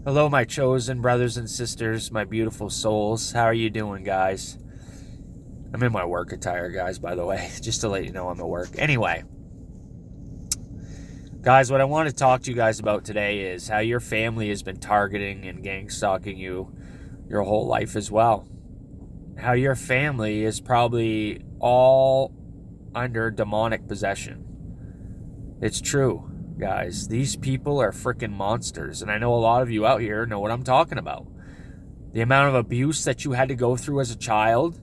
Hello, my chosen brothers and sisters, my beautiful souls. How are you doing, guys? I'm in my work attire, guys, by the way, just to let you know I'm at work. Anyway, guys, what I want to talk to you guys about today is how your family has been targeting and gang stalking you your whole life as well. How your family is probably all under demonic possession. It's true, guys. These people are freaking monsters, and I know a lot of you out here know what I'm talking about. The amount of abuse that you had to go through as a child,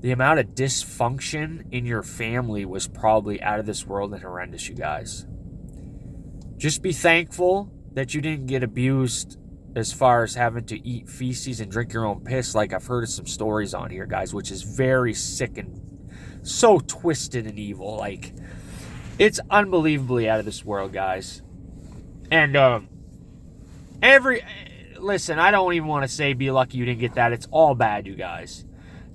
the amount of dysfunction in your family was probably out of this world and horrendous, you guys. Just be thankful that you didn't get abused as far as having to eat feces and drink your own piss, like I've heard of some stories on here, guys, which is very sick and so twisted and evil. Like, it's unbelievably out of this world, guys. And listen, I don't even want to say be lucky you didn't get that. It's all bad, you guys.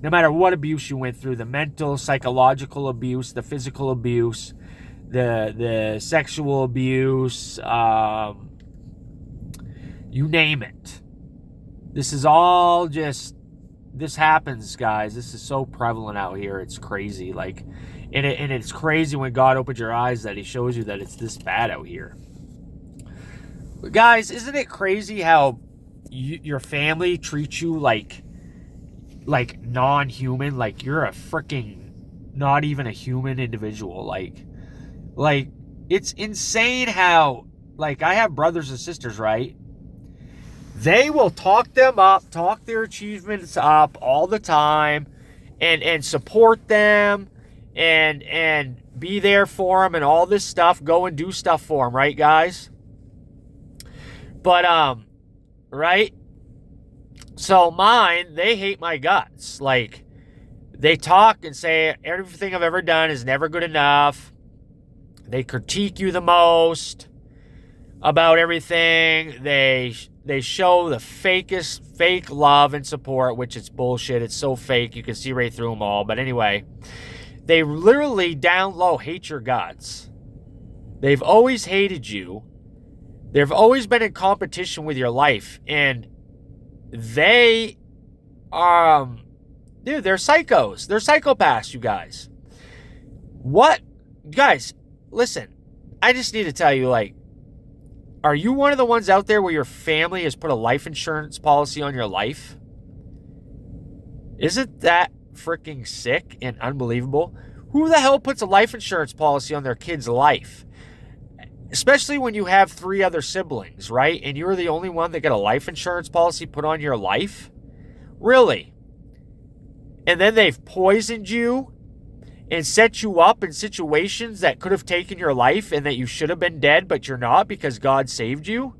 No matter what abuse you went through, the mental, psychological abuse, the physical abuse, the sexual abuse, you name it. This is all just, this happens, guys. This is so prevalent out here. It's crazy. Like, and it's crazy when God opens your eyes that he shows you that it's this bad out here. But guys, isn't it crazy how your family treats you like non-human? Like you're a freaking not even a human individual. Like it's insane how, like, I have brothers and sisters, right? They will talk them up, talk their achievements up all the time, and support them, and be there for them and all this stuff. Go and do stuff for them, right, guys? But right? So mine, they hate my guts. Like, they talk and say everything I've ever done is never good enough. They critique you the most about everything. They show the fake love and support, which is bullshit. It's so fake. You can see right through them all. But anyway, they literally down low hate your guts. They've always hated you. They've always been in competition with your life. And they, dude, they're psychos. They're psychopaths, you guys. What? Guys, listen, I just need to tell you, like, are you one of the ones out there where your family has put a life insurance policy on your life? Isn't that freaking sick and unbelievable? Who the hell puts a life insurance policy on their kid's life? Especially when you have 3 other siblings, right? And you're the only one that got a life insurance policy put on your life? Really? And then they've poisoned you and set you up in situations that could have taken your life and that you should have been dead, but you're not because God saved you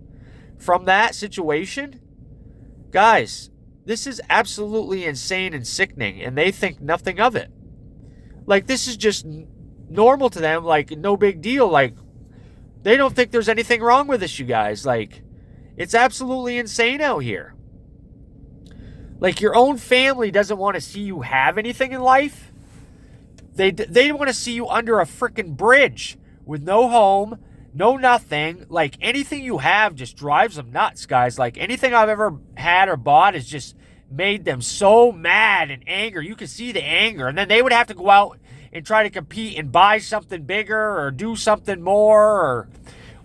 from that situation? Guys, this is absolutely insane and sickening, and they think nothing of it. Like, this is just normal to them, like, no big deal. Like, they don't think there's anything wrong with this, you guys. Like, it's absolutely insane out here. Like, your own family doesn't want to see you have anything in life. They want to see you under a freaking bridge with no home, no nothing. Like, anything you have just drives them nuts, guys. Like, anything I've ever had or bought has just made them so mad and angry. You can see the anger. And then they would have to go out and try to compete and buy something bigger or do something more. Or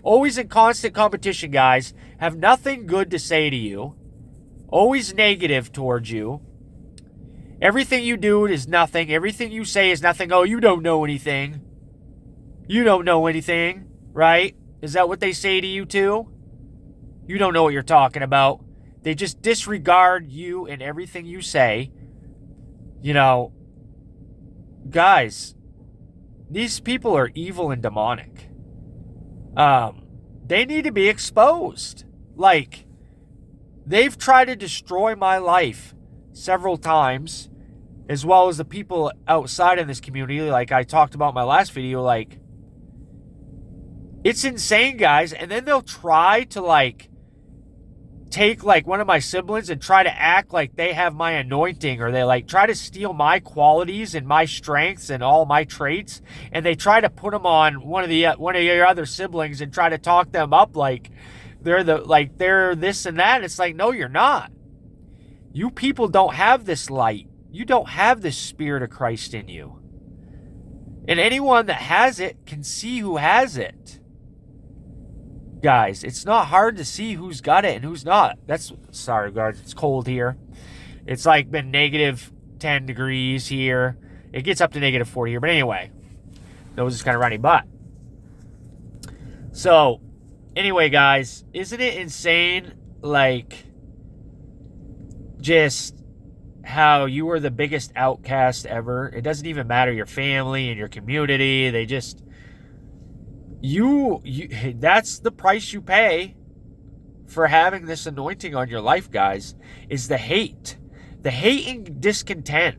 always in constant competition, guys. Have nothing good to say to you. Always negative towards you. Everything you do is nothing. Everything you say is nothing. Oh, you don't know anything. You don't know anything, right? Is that what they say to you too? You don't know what you're talking about. They just disregard you and everything you say. You know, guys, these people are evil and demonic. They need to be exposed. Like, they've tried to destroy my life several times, as well as the people outside in this community, like I talked about in my last video. Like, it's insane, guys. And then they'll try to, like, take, like, one of my siblings and try to act like they have my anointing, or they, like, try to steal my qualities and my strengths and all my traits, and they try to put them on one of your other siblings and try to talk them up like they're this and that. It's like, no, you're not. You people don't have this light. You don't have this Spirit of Christ in you. And anyone that has it can see who has it. Guys, it's not hard to see who's got it and who's not. Sorry, guys, it's cold here. It's like been negative 10 degrees here. It gets up to negative 40 here. But anyway, nose is kind of runny. But, so, anyway, guys, isn't it insane, like, just how you were the biggest outcast ever? It doesn't even matter your family and your community. They just, that's the price you pay for having this anointing on your life, guys, is the hate. The hate and discontent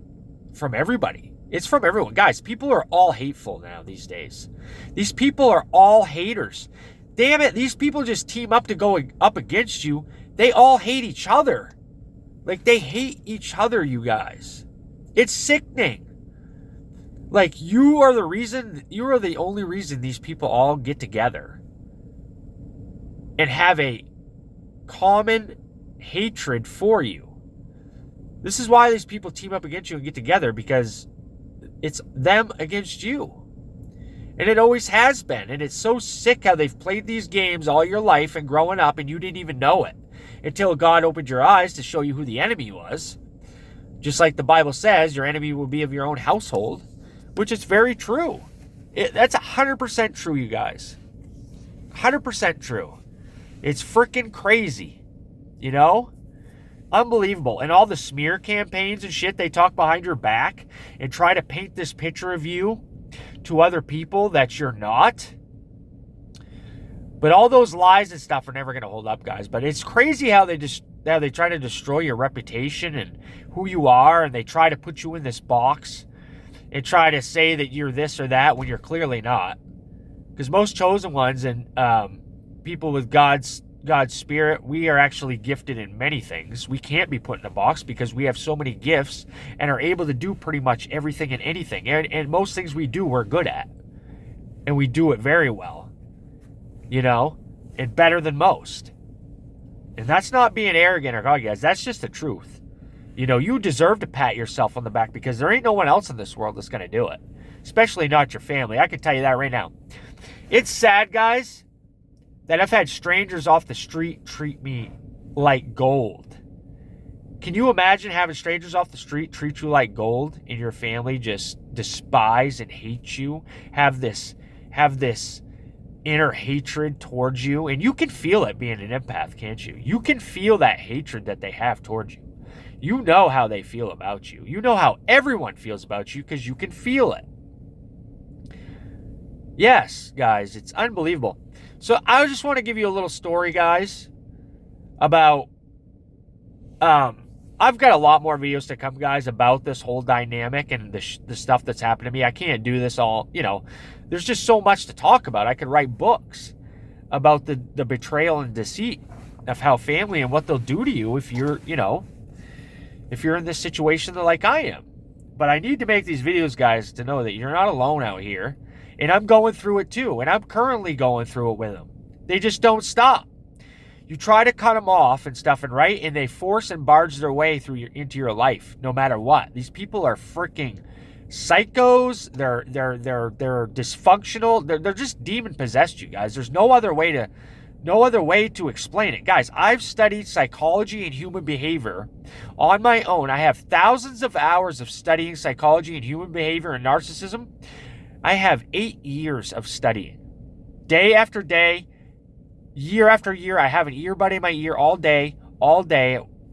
from everybody. It's from everyone. Guys, people are all hateful now these days. These people are all haters. Damn it, these people just team up to go up against you. They all hate each other. Like, they hate each other, you guys. It's sickening. Like, you are the only reason these people all get together and have a common hatred for you. This is why these people team up against you and get together, because it's them against you. And it always has been. And it's so sick how they've played these games all your life and growing up and you didn't even know it until God opened your eyes to show you who the enemy was. Just like the Bible says, your enemy will be of your own household, which is very true. That's 100% true, you guys. 100% true. It's freaking crazy, you know? Unbelievable. And all the smear campaigns and shit they talk behind your back and try to paint this picture of you to other people that you're not. But all those lies and stuff are never going to hold up, guys. But it's crazy how they try to destroy your reputation and who you are, and they try to put you in this box and try to say that you're this or that when you're clearly not. Because most chosen ones and people with God's Spirit, we are actually gifted in many things. We can't be put in a box because we have so many gifts and are able to do pretty much everything and anything. And most things we do, we're good at. And we do it very well. You know? And better than most. And that's not being arrogant or cocky, guys. That's just the truth. You know, you deserve to pat yourself on the back because there ain't no one else in this world that's going to do it. Especially not your family. I can tell you that right now. It's sad, guys, that I've had strangers off the street treat me like gold. Can you imagine having strangers off the street treat you like gold and your family just despise and hate you? Have this inner hatred towards you? And you can feel it being an empath, can't you? You can feel that hatred that they have towards you. You know how they feel about you. You know how everyone feels about you because you can feel it. Yes, guys, it's unbelievable. So I just want to give you a little story, guys, about, I've got a lot more videos to come, guys, about this whole dynamic and the stuff that's happened to me. I can't do this all, you know, there's just so much to talk about. I could write books about the betrayal and deceit of how family and what they'll do to you if you're, you know, if you're in this situation like I am. But I need to make these videos, guys, to know that you're not alone out here. And I'm going through it too. And I'm currently going through it with them. They just don't stop. You try to cut them off and stuff, and right, and they force and barge their way through into your life, no matter what. These people are freaking psychos. They're dysfunctional. They're just demon possessed, you guys. There's no other way to explain it. Guys, I've studied psychology and human behavior on my own. I have thousands of hours of studying psychology and human behavior and narcissism. I have 8 years of studying. Day after day, year after year, I have an earbud in my ear all day,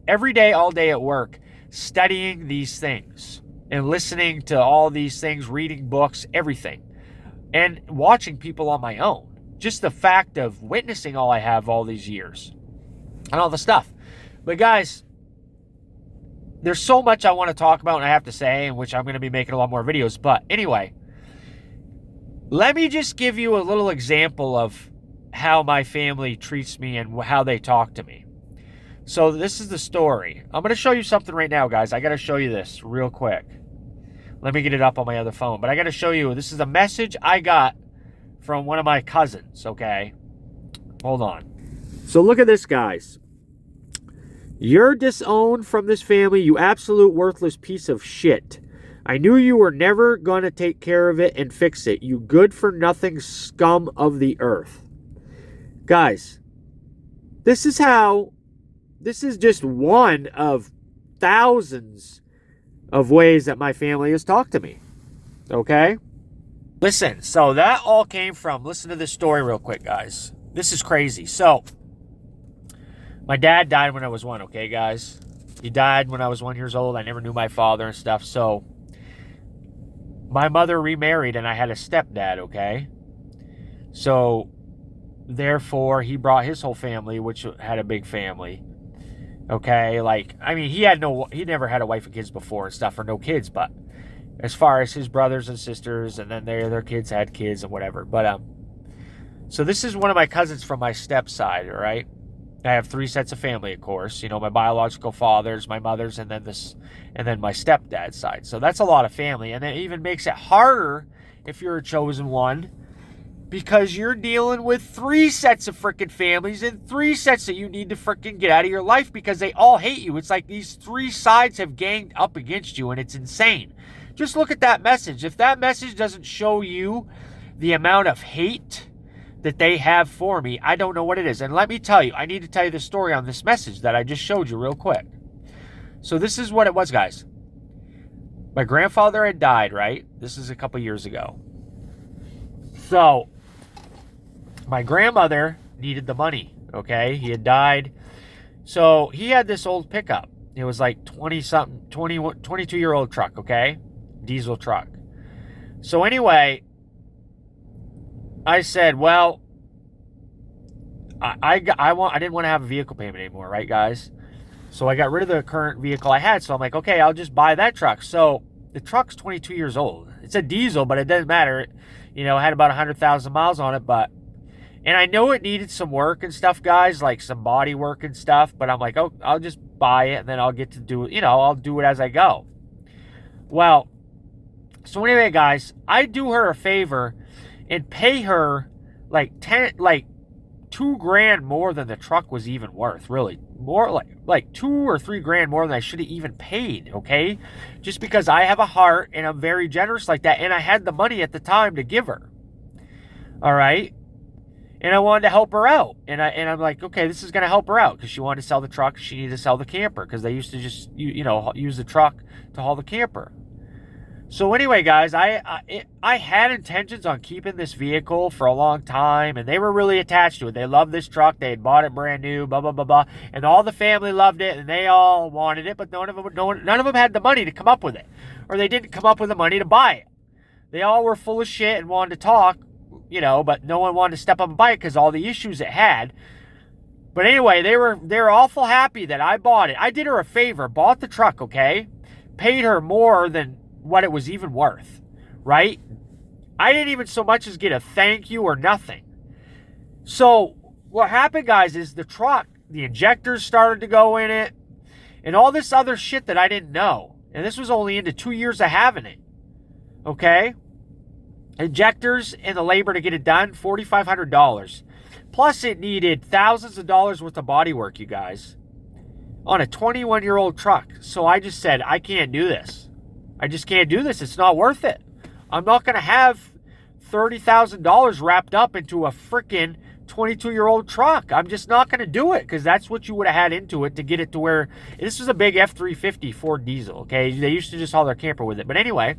every day, all day at work, studying these things and listening to all these things, reading books, everything, and watching people on my own. Just the fact of witnessing all I have all these years and all the stuff. But guys, there's so much I want to talk about and I have to say, in which I'm going to be making a lot more videos. But anyway, let me just give you a little example of how my family treats me and how they talk to me. So this is the story. I'm going to show you something right now, guys. I got to show you this real quick. Let me get it up on my other phone. But I got to show you, this is a message I got from one of my cousins, okay? Hold on. So look at this, guys. You're disowned from this family, you absolute worthless piece of shit. I knew you were never going to take care of it and fix it. You good-for-nothing scum of the earth. Guys, this is just one of thousands of ways that my family has talked to me. Okay? Listen, so that all came from, listen to this story real quick, guys. This is crazy. So, my dad died when I was 1, okay, guys? He died when I was 1 year old. I never knew my father and stuff. So, my mother remarried and I had a stepdad, okay? So, therefore, he brought his whole family, which had a big family. Okay, like, I mean, he never had a wife and kids before and stuff, or no kids, but as far as his brothers and sisters, and then their kids had kids and whatever. But, so this is one of my cousins from my step side, all right? I have 3 sets of family, of course. You know, my biological fathers, my mothers, and then my stepdad's side. So that's a lot of family, and it even makes it harder if you're a chosen one, because you're dealing with 3 sets of freaking families and 3 sets that you need to freaking get out of your life because they all hate you. It's like these 3 sides have ganged up against you, and it's insane. Just look at that message. If that message doesn't show you the amount of hate that they have for me, I don't know what it is. And let me tell you, I need to tell you the story on this message that I just showed you real quick. So this is what it was, guys. My grandfather had died, right? This is a couple years ago. So my grandmother needed the money, okay? He had died. So he had this old pickup. It was like 22-year-old truck, okay? Diesel truck. So anyway, I said, well, I didn't want to have a vehicle payment anymore, right, guys? So I got rid of the current vehicle I had. So I'm like, okay, I'll just buy that truck. So the truck's 22 years old. It's a diesel, but it doesn't matter. You know, it had about 100,000 miles on it, and I know it needed some work and stuff, guys, like some body work and stuff, but I'm like, oh, I'll just buy it, and then I'll get to do it, I'll do it as I go. Well, so anyway, guys, I do her a favor and pay her like $2,000 more than the truck was even worth, really. More like $2,000 or $3,000 more than I should have even paid, okay? Just because I have a heart and I'm very generous like that, and I had the money at the time to give her. All right? And I wanted to help her out. And I'm like, okay, this is going to help her out because she wanted to sell the truck. She needed to sell the camper because they used to just, use the truck to haul the camper. So anyway, guys, I had intentions on keeping this vehicle for a long time, and they were really attached to it. They loved this truck. They had bought it brand new, blah, blah, blah, blah. And all the family loved it, and they all wanted it, but none of them had the money to come up with it. Or they didn't come up with the money to buy it. They all were full of shit and wanted to talk, but no one wanted to step up and buy it because all the issues it had. But anyway, they were awful happy that I bought it. I did her a favor, bought the truck, okay? Paid her more than what it was even worth, right? I didn't even so much as get a thank you or nothing. So what happened, guys, is the truck, the injectors started to go in it, and all this other shit that I didn't know. And this was only into 2 years of having it, okay? Injectors and the labor to get it done, $4,500. Plus, it needed thousands of dollars worth of body work, you guys, on a 21-year-old truck. So I just said, I can't do this. I just can't do this. It's not worth it. I'm not going to have $30,000 wrapped up into a freaking 22-year-old truck. I'm just not going to do it because that's what you would have had into it to get it to where... This was a big F-350 Ford diesel, okay? They used to just haul their camper with it. But anyway,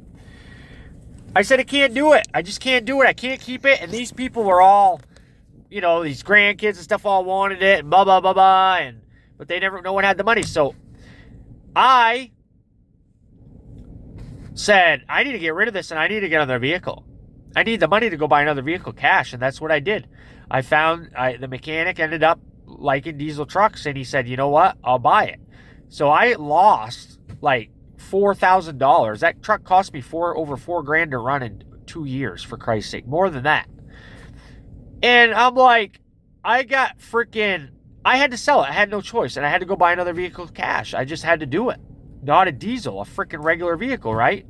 I said I can't do it. I just can't do it. I can't keep it. And these people were all, these grandkids and stuff all wanted it and blah, blah, blah, blah. But no one had the money. So I said, I need to get rid of this and I need to get another vehicle. I need the money to go buy another vehicle cash. And that's what I did. I found the mechanic ended up liking diesel trucks, and he said, you know what? I'll buy it. So I lost like $4,000. That truck cost me over $4,000 to run in 2 years, for Christ's sake. More than that. And I'm like, I had to sell it. I had no choice. And I had to go buy another vehicle cash. I just had to do it. Not a diesel, a freaking regular vehicle, right?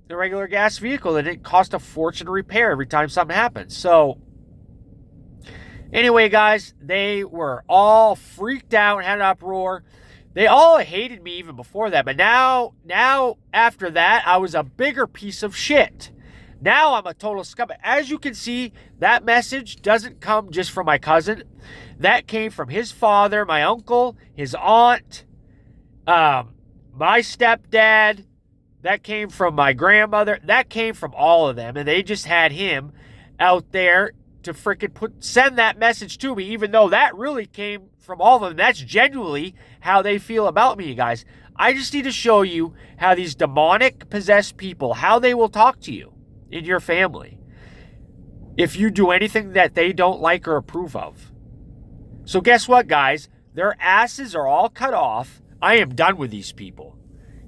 The regular gas vehicle that didn't cost a fortune to repair every time something happens. So Anyway, guys, they were all freaked out, had an uproar. They all hated me even before that. But now after that, I was a bigger piece of shit. Now I'm a total scumbag. As you can see, that message doesn't come just from my cousin. That came from his father, my uncle, his aunt, my stepdad. That came from my grandmother. That came from all of them. And they just had him out there to frickin' send that message to me, even though that really came from all of them. That's genuinely how they feel about me, you guys. I just need to show you how these demonic possessed people, how they will talk to you in your family if you do anything that they don't like or approve of. So guess what, guys? Their asses are all cut off. I am done with these people.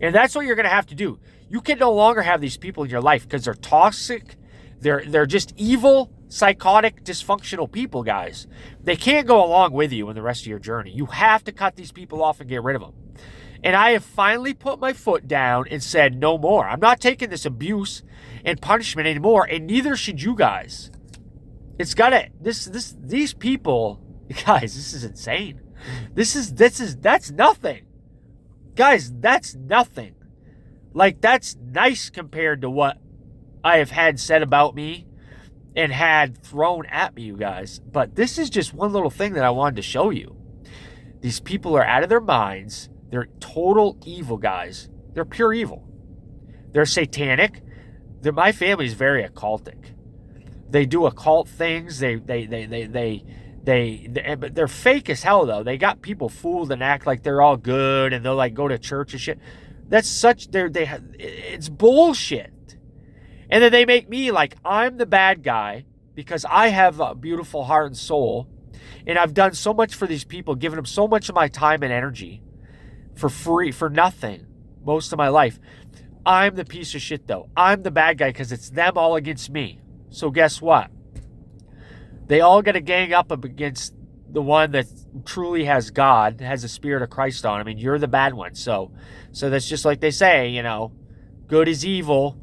And that's what you're going to have to do. You can no longer have these people in your life because they're toxic. They're just evil, psychotic, dysfunctional people, guys. They can't go along with you in the rest of your journey. You have to cut these people off and get rid of them. And I have finally put my foot down and said no more. I'm not taking this abuse and punishment anymore, and neither should you guys. It's gotta, these people, guys, this is insane. That's nothing. Guys, that's nothing. Like, that's nice compared to what I have had said about me and had thrown at me, you guys. But this is just one little thing that I wanted to show you. These people are out of their minds. They're total evil, guys. They're pure evil. They're satanic. My family's very occultic. They do occult things. But they're fake as hell, though. They got people fooled and act like they're all good, and they'll like go to church and shit. It's bullshit. And then they make me like I'm the bad guy because I have a beautiful heart and soul, and I've done so much for these people, given them so much of my time and energy for free, for nothing, most of my life. I'm the piece of shit, though. I'm the bad guy because it's them all against me. So guess what? They all got to gang up against the one that truly has God, has the Spirit of Christ on him, and you're the bad one. So that's just like they say, you know, good is evil,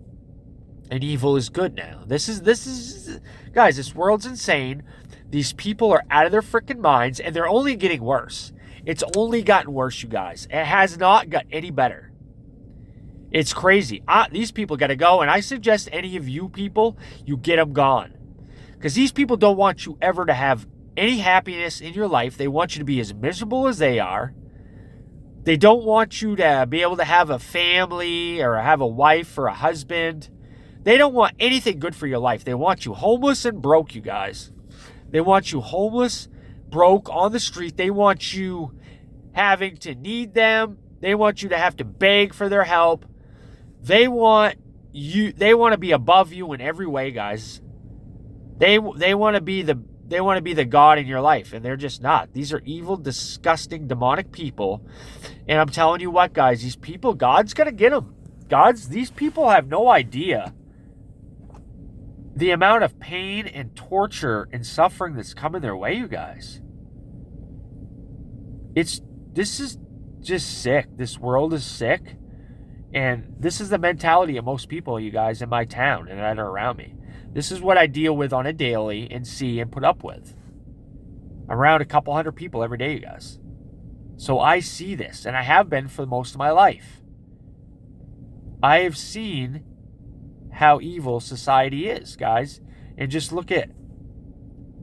and evil is good now. This is, guys, this world's insane. These people are out of their freaking minds, and they're only getting worse. It's only gotten worse, you guys. It has not got any better. It's crazy. These people got to go, and I suggest any of you people, you get them gone. Because these people don't want you ever to have any happiness in your life. They want you to be as miserable as they are. They don't want you to be able to have a family or have a wife or a husband. They don't want anything good for your life. They want you homeless and broke, you guys. They want you homeless, broke, on the street. They want you having to need them. They want you to have to beg for their help. They want to be above you in every way, guys. They want to be the God in your life, and they're just not. These are evil, disgusting, demonic people. And I'm telling you what, guys, these people, God's going to get them. These people have no idea the amount of pain and torture and suffering that's coming their way, you guys. This is just sick. This world is sick. And this is the mentality of most people, you guys, in my town and that are around me. This is what I deal with on a daily and see and put up with. Around a couple hundred people every day, you guys. So I see this, and I have been for most of my life. I have seen how evil society is, guys. And just look at,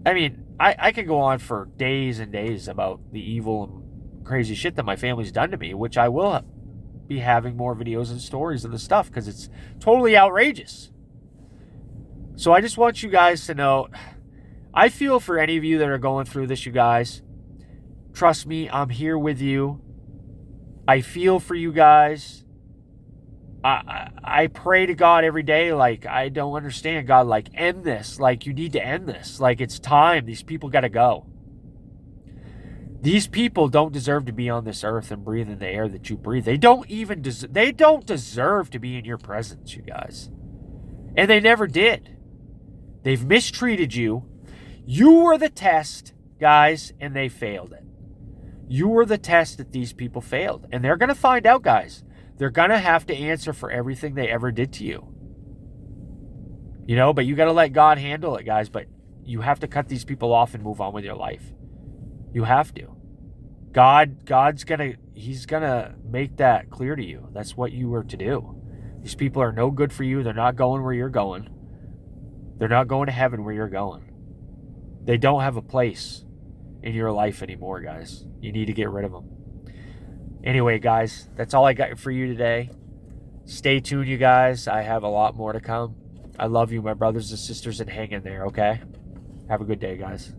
I mean, I could go on for days and days about the evil and crazy shit that my family's done to me, which I will be having more videos and stories of the stuff because it's totally outrageous. So I just want you guys to know, I feel for any of you that are going through this, you guys. Trust me, I'm here with you. I feel for you guys. I pray to God every day, like, I don't understand, God, like, end this. Like, you need to end this. Like, it's time. These people got to go. These people don't deserve to be on this earth and breathe in the air that you breathe. They don't deserve to be in your presence, you guys. And they never did. They've mistreated you. You were the test, guys, and they failed it. You were the test that these people failed. And they're going to find out, guys. They're going to have to answer for everything they ever did to you. You know, but you got to let God handle it, guys. But You have to cut these people off and move on with your life. You have to. God's he's gonna make that clear to you. That's what you were to do. These people are no good for you. They're not going where you're going. They're not going to heaven where you're going. They don't have a place in your life anymore, guys. You need to get rid of them. Anyway, guys, that's all I got for you today. Stay tuned, you guys. I have a lot more to come. I love you, my brothers and sisters, and hang in there, okay? Have a good day, guys.